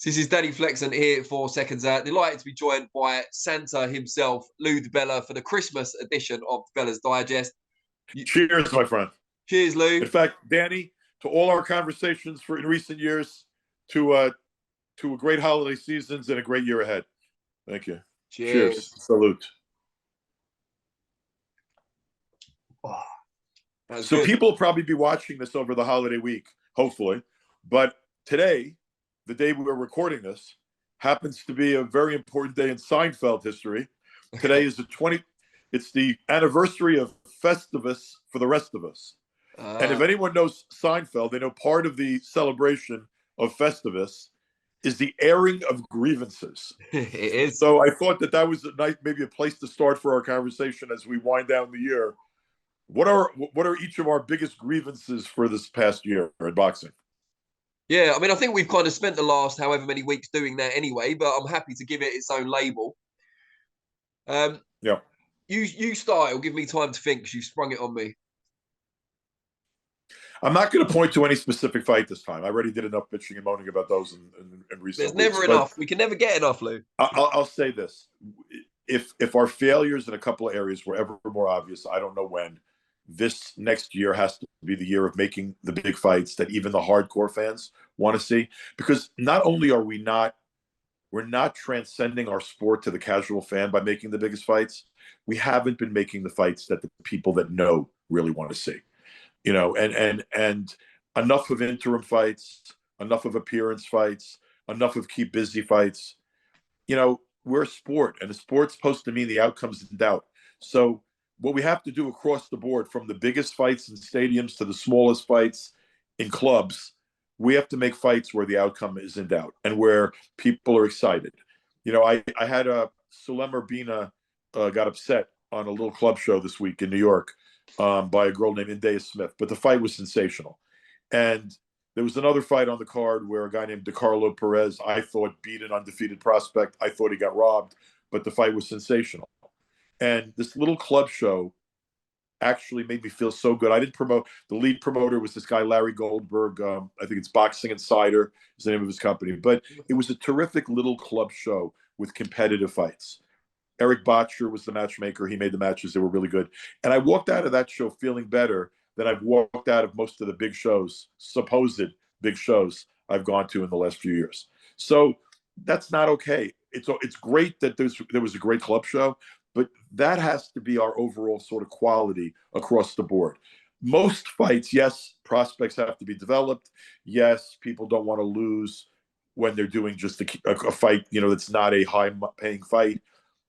This is Danny Flexen here for Seconds Out. Delighted to be joined by Santa himself, Lou DiBella, for the Christmas edition of DiBella's Digest. Cheers, my friend. Cheers, Lou. In fact, Danny, to all our conversations in recent years, to a great holiday seasons and a great year ahead. Thank you. Cheers. Salute. Oh, so good. People will probably be watching this over the holiday week, hopefully. But today, the day we were recording this, happens to be a very important day in Seinfeld history. Today is it's the anniversary of Festivus for the rest of us. And if anyone knows Seinfeld, they know part of the celebration of Festivus is the airing of grievances. It is. So I thought that was maybe a place to start for our conversation as we wind down the year. What are each of our biggest grievances for this past year in boxing? Yeah, I mean, I think we've kind of spent the last however many weeks doing that anyway, but I'm happy to give it its own label. Yeah. You start. It'll give me time to think because you sprung it on me. I'm not going to point to any specific fight this time. I already did enough bitching and moaning about those in recent weeks. There's never enough. We can never get enough, Lou. I'll say this. If our failures in a couple of areas were ever more obvious, I don't know when, this next year has to be the year of making the big fights that even the hardcore fans want to see. Because not only are we're not transcending our sport to the casual fan by making the biggest fights, we haven't been making the fights that the people that know really want to see. You know, and enough of interim fights, enough of appearance fights, enough of keep busy fights. You know, we're a sport, and a sport's supposed to mean the outcome's in doubt. So what we have to do across the board, from the biggest fights in stadiums to the smallest fights in clubs, we have to make fights where the outcome is in doubt and where people are excited. You know, I had Sulem Urbina got upset on a little club show this week in New York by a girl named Indea Smith, but the fight was sensational. And there was another fight on the card where a guy named DiCarlo Perez, I thought, beat an undefeated prospect. I thought he got robbed, but the fight was sensational. And this little club show actually made me feel so good. I didn't promote. The lead promoter was this guy, Larry Goldberg. I think it's Boxing Insider is the name of his company. But it was a terrific little club show with competitive fights. Eric Botcher was the matchmaker. He made the matches. They were really good. And I walked out of that show feeling better than I've walked out of most of the big shows, supposed big shows I've gone to in the last few years. So that's not okay. It's great that there was a great club show, but that has to be our overall sort of quality across the board. Most fights, yes, prospects have to be developed. Yes, people don't want to lose when they're doing just a fight, you know, that's not a high-paying fight.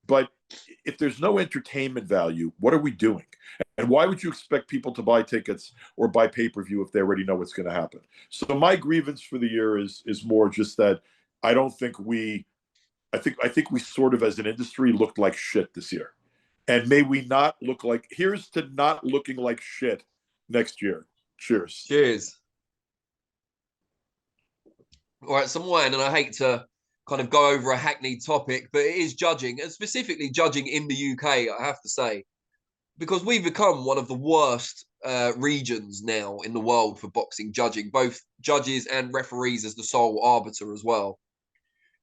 But if there's no entertainment value, what are we doing? And why would you expect people to buy tickets or buy pay-per-view if they already know what's going to happen? So my grievance for the year is more just that I think we sort of as an industry looked like shit this year. And may we not look like, here's to not looking like shit next year. Cheers. Cheers. All right, some wine, and I hate to kind of go over a hackneyed topic, but it is judging, and specifically judging in the UK, I have to say, because we've become one of the worst regions now in the world for boxing judging, both judges and referees as the sole arbiter as well.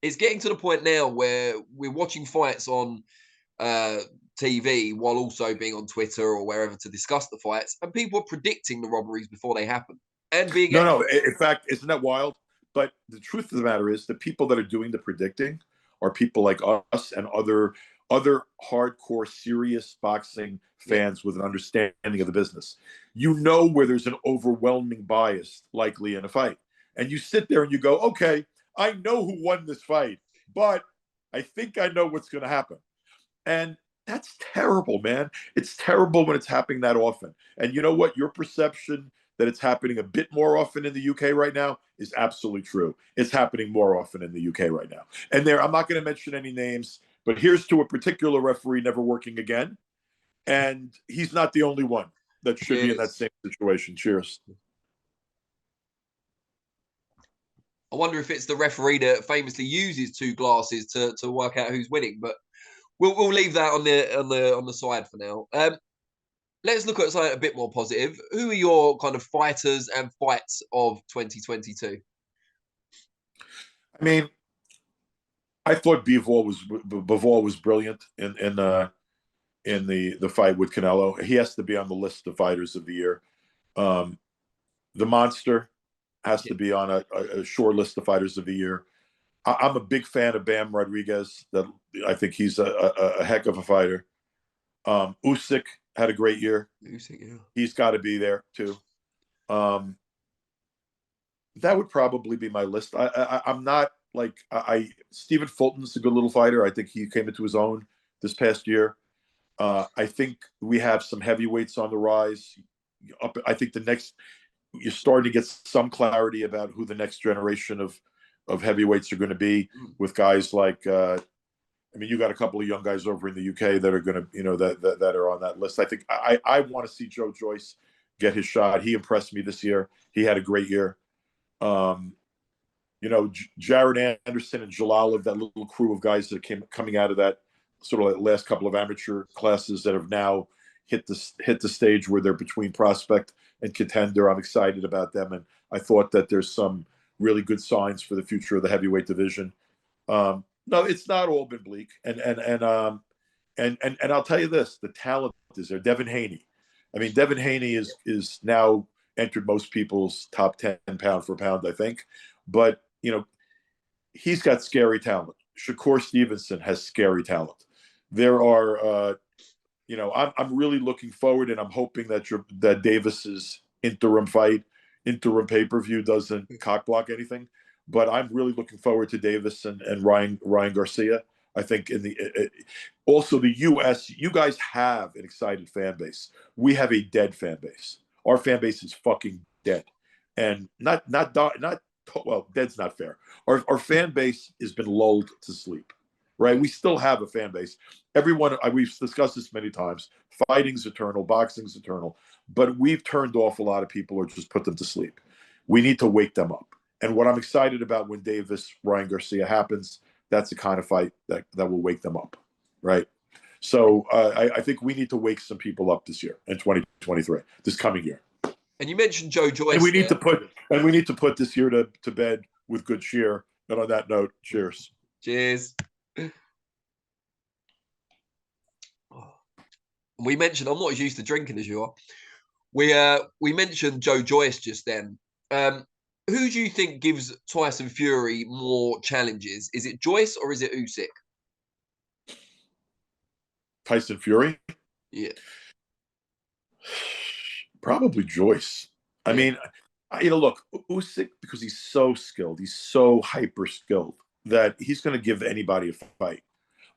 It's getting to the point now where we're watching fights on TV while also being on Twitter or wherever to discuss the fights, and people are predicting the robberies before they happen. And being no, in fact, isn't that wild? But the truth of the matter is the people that are doing the predicting are people like us and other hardcore, serious boxing fans with an understanding of the business. You know where there's an overwhelming bias likely in a fight. And you sit there and you go, okay, I know who won this fight, but I think I know what's going to happen. And that's terrible, man. It's terrible when it's happening that often. And you know what? Your perception that it's happening a bit more often in the UK right now is absolutely true. It's happening more often in the UK right now. And I'm not going to mention any names, but here's to a particular referee never working again. And he's not the only one that should be in that same situation. Cheers. I wonder if it's the referee that famously uses two glasses to work out who's winning, but we'll leave that on the side for now. Let's look at something a bit more positive. Who are your kind of fighters and fights of 2022? I mean, I thought Bivol was brilliant in the fight with Canelo. He has to be on the list of fighters of the year. Um, the Monster has to be on a short list of fighters of the year. I'm a big fan of Bam Rodriguez. That I think he's a heck of a fighter. Usyk had a great year. Usyk, yeah. He's got to be there too. Um, that would probably be my list. I'm not like Stephen Fulton's a good little fighter. I think he came into his own this past year. I think we have some heavyweights on the rise. I think you're starting to get some clarity about who the next generation of heavyweights are going to be with guys like. I mean, you got a couple of young guys over in the UK that are going to, that are on that list. I think I want to see Joe Joyce get his shot. He impressed me this year. He had a great year. Jared Anderson and Jalal, that little crew of guys that coming out of that sort of last couple of amateur classes that have now hit the stage where they're between prospect and contender. I'm excited about them, and I thought that there's some really good signs for the future of the heavyweight division. No, it's not all been bleak, and I'll tell you this: the talent is there. Devin Haney, I mean, Devin Haney is now entered most people's top 10 pound for pound, I think, but he's got scary talent. Shakur Stevenson has scary talent. There are, I'm really looking forward, and I'm hoping that Davis's interim pay-per-view doesn't cockblock anything. But I'm really looking forward to Davis and Ryan Garcia. I think also the U.S. You guys have an excited fan base. We have a dead fan base. Our fan base is fucking dead, and not well. Dead's not fair. Our fan base has been lulled to sleep. Right? We still have a fan base. Everyone, we've discussed this many times. Fighting's eternal, boxing's eternal, but we've turned off a lot of people or just put them to sleep. We need to wake them up. And what I'm excited about when Davis Ryan Garcia happens, that's the kind of fight that will wake them up, right? So I think we need to wake some people up this year in 2023, this coming year. And you mentioned Joe Joyce. And we need to put this year to bed with good cheer. And on that note, cheers. Cheers. We mentioned, I'm not as used to drinking as you are. We mentioned Joe Joyce just then. Who do you think gives Tyson Fury more challenges? Is it Joyce or is it Usyk? Tyson Fury? Yeah. Probably Joyce. I mean, look, Usyk, because he's so skilled, he's so hyper skilled that he's going to give anybody a fight.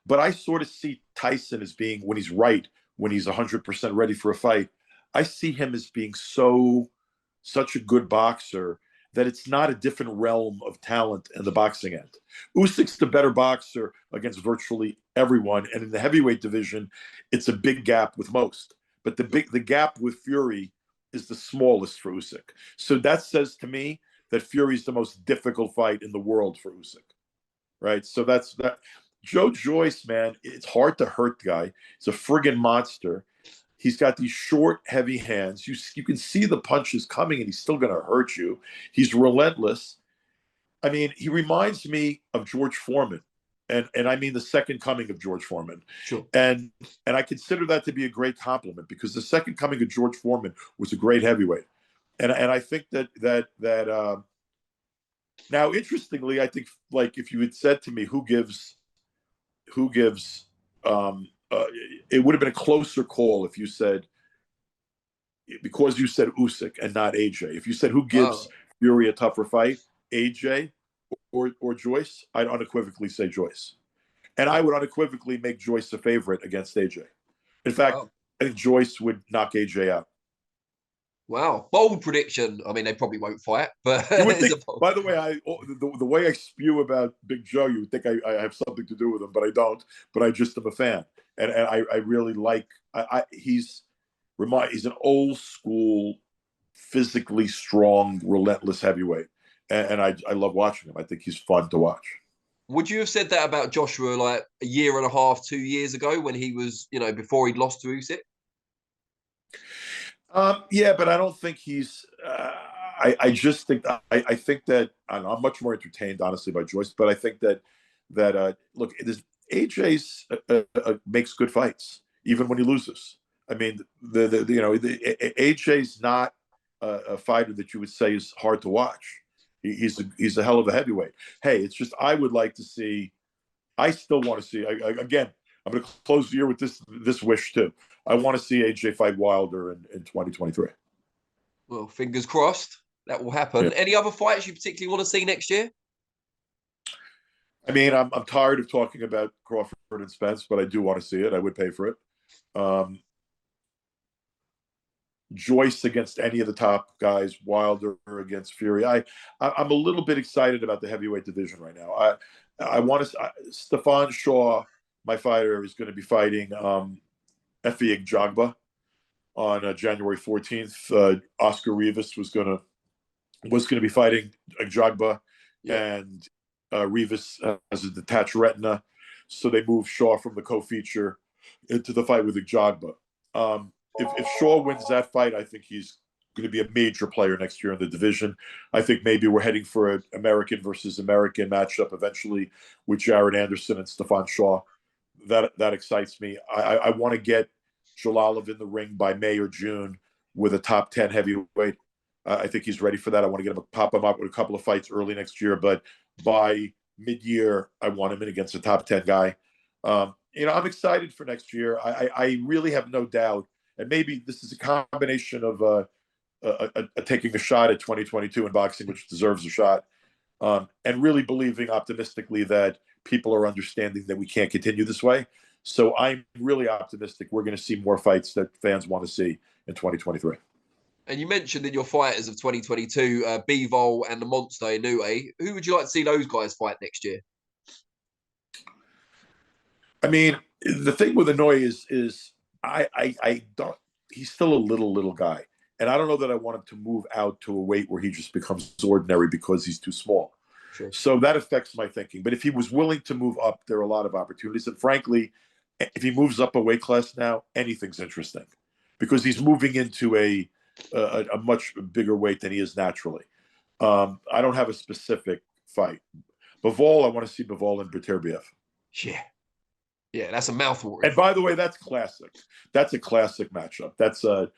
But I sort of see Tyson as being, when he's 100% ready for a fight, I see him as being such a good boxer that it's not a different realm of talent in the boxing end. Usyk's the better boxer against virtually everyone, and in the heavyweight division, it's a big gap with most. But the gap with Fury is the smallest for Usyk. So that says to me that Fury's the most difficult fight in the world for Usyk, right? So that's that. Joe Joyce, man, it's hard to hurt the guy. He's a friggin' monster. He's got these short, heavy hands. You can see the punches coming, and he's still going to hurt you. He's relentless. I mean, he reminds me of George Foreman, and I mean the second coming of George Foreman. Sure. And I consider that to be a great compliment, because the second coming of George Foreman was a great heavyweight, and I think that now, interestingly, I think, like, if you had said to me who gives it would have been a closer call if you said, because you said Usyk and not AJ. If you said who gives Fury a tougher fight, AJ or Joyce, I'd unequivocally say Joyce. And I would unequivocally make Joyce a favorite against AJ. In fact, I think Joyce would knock AJ out. Wow, bold prediction. I mean, they probably won't fight, but you would think, by the way, the way I spew about Big Joe, you would think I have something to do with him, but I don't. But I just am a fan, and I really like. He's an old school, physically strong, relentless heavyweight, and I love watching him. I think he's fun to watch. Would you have said that about Joshua like a year and a half, 2 years ago, when he was, before he'd lost to Usyk? Yeah, but I don't think he's. I just think I think that I'm much more entertained, honestly, by Joyce. But I think that that look, AJ's makes good fights even when he loses. I mean, AJ's not a fighter that you would say is hard to watch. He's a hell of a heavyweight. Hey, it's just I would like to see. I still want to see. Again, I'm going to close the year with this wish too. I want to see AJ fight Wilder in 2023. Well, fingers crossed that will happen. Yeah. Any other fights you particularly want to see next year? I mean, I'm tired of talking about Crawford and Spence, but I do want to see it. I would pay for it. Joyce against any of the top guys, Wilder against Fury. I'm a little bit excited about the heavyweight division right now. I want to. Stefan Shaw, my fighter, is going to be fighting Efe Jagba on January 14th. Oscar Rivas was going to be fighting Jagba, and Rivas has a detached retina, so they moved Shaw from the co-feature into the fight with Jagba. If Shaw wins that fight, I think he's going to be a major player next year in the division. I think maybe we're heading for an American versus American matchup eventually with Jared Anderson and Stefan Shaw. That excites me. I want to get Jalalov in the ring by May or June with a top 10 heavyweight. I think he's ready for that. I want to get him, pop him up with a couple of fights early next year, but by mid-year, I want him in against a top 10 guy. I'm excited for next year. I really have no doubt. And maybe this is a combination of taking a shot at 2022 in boxing, which deserves a shot, and really believing optimistically that people are understanding that we can't continue this way. So I'm really optimistic we're going to see more fights that fans want to see in 2023. And you mentioned in your fighters of 2022, Bivol and the Monster Inoue. Who would you like to see those guys fight next year? I mean, the thing with Inoue is I don't. He's still a little guy, and I don't know that I want him to move out to a weight where he just becomes ordinary because he's too small. Sure. So that affects my thinking. But if he was willing to move up, there are a lot of opportunities. And frankly, if he moves up a weight class now, anything's interesting because he's moving into a much bigger weight than he is naturally. I don't have a specific fight. Bivol, I want to see Bivol and Beterbiev. Yeah, that's a mouthful. And by the way, that's classic. That's a classic matchup. That's a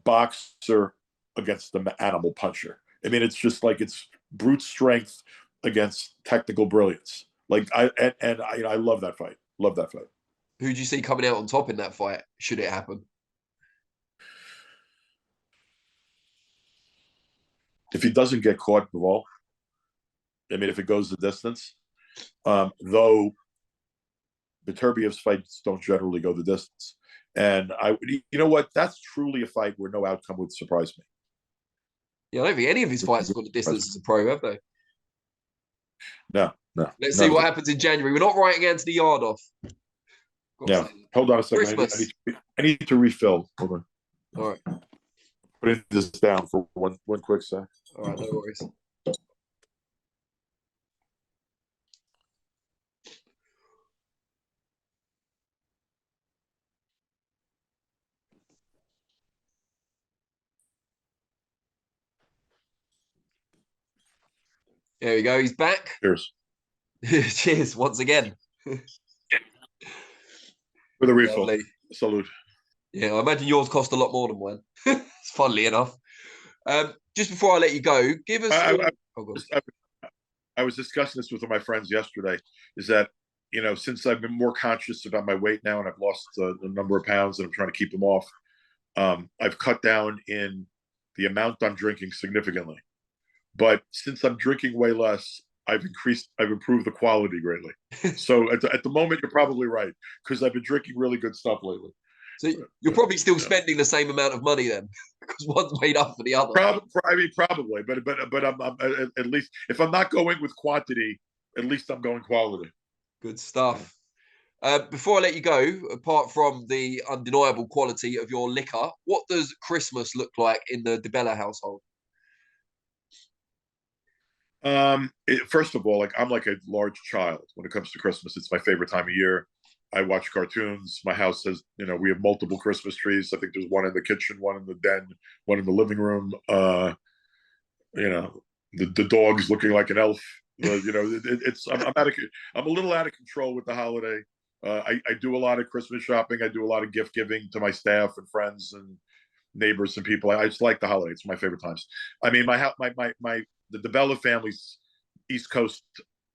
boxer against the animal puncher. I mean, it's just like it's brute strength against technical brilliance. Like I love that fight. Love that fight. Who do you see coming out on top in that fight? Should it happen? If he doesn't get caught, Bivol. I mean, if it goes the distance, though. Beterbiev's fights don't generally go the distance. And you know what? That's truly a fight where no outcome would surprise me. Yeah, I don't think any of his fights have gone the distance as a pro, have they? No. Let's see what happens in January. We're not writing Anthony Yard off. Yeah. Hold on a second. I need to refill. Hold on. All right. Putting this down for one quick sec. All right, no worries. There we go. He's back. Cheers. Cheers once again. With a refill. Lovely. Salute. Yeah, I imagine yours cost a lot more than mine. Funnily enough. Just before I let you go, give us. I was discussing this with my friends yesterday. Is that since I've been more conscious about my weight now and I've lost a number of pounds and I'm trying to keep them off, I've cut down in the amount I'm drinking significantly. But since I'm drinking way less, I've improved the quality greatly. So at the moment, you're probably right because I've been drinking really good stuff lately. So you're probably still spending the same amount of money then, because one's made up for the other. Probably, but I'm at least if I'm not going with quantity, at least I'm going quality. Good stuff. Before I let you go, apart from the undeniable quality of your liquor, what does Christmas look like in the DiBella household? First of all, I'm like a large child when it comes to Christmas. It's my favorite time of year. I watch cartoons. My house has, we have multiple Christmas trees. I think there's one in the kitchen, one in the den, one in the living room. The dog's looking like an elf. I'm a little out of control with the holiday. I do a lot of Christmas shopping. I do a lot of gift giving to my staff and friends and neighbors and people. I just like the holidays. It's my favorite times. I mean, the DiBella family's East Coast,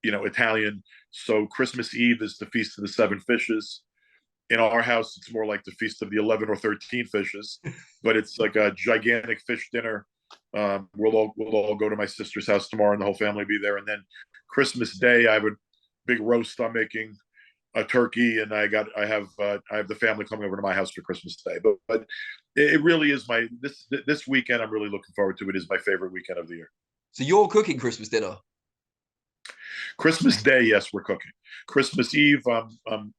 Italian. So Christmas Eve is the Feast of the Seven Fishes. In our house, it's more like the Feast of the 11 or 13 fishes, but it's like a gigantic fish dinner. We'll all go to my sister's house tomorrow, and the whole family will be there. And then Christmas Day, I have a big roast I'm making, a turkey, and I have the family coming over to my house for Christmas Day. But it really is this weekend. I'm really looking forward to. It is my favorite weekend of the year. So you're cooking Christmas dinner? Christmas Day, yes, we're cooking. Christmas Eve, and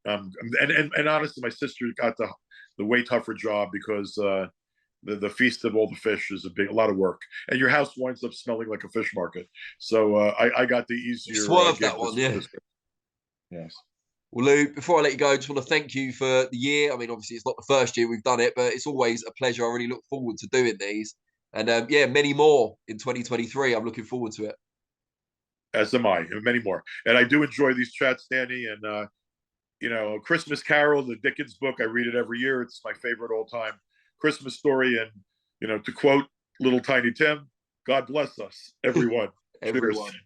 honestly, my sister got the way tougher job because the feast of all the fish is a lot of work, and your house winds up smelling like a fish market. So I got the easier. Swerve that one, yeah. Yes. Well, Lou, before I let you go, I just want to thank you for the year. I mean, obviously, it's not the first year we've done it, but it's always a pleasure. I really look forward to doing these. And many more in 2023. I'm looking forward to it. As am I, and many more. And I do enjoy these chats, Danny. And, Christmas Carol, the Dickens book, I read it every year. It's my favorite all-time Christmas story. And, to quote little Tiny Tim, God bless us, everyone. Everyone. Cheers.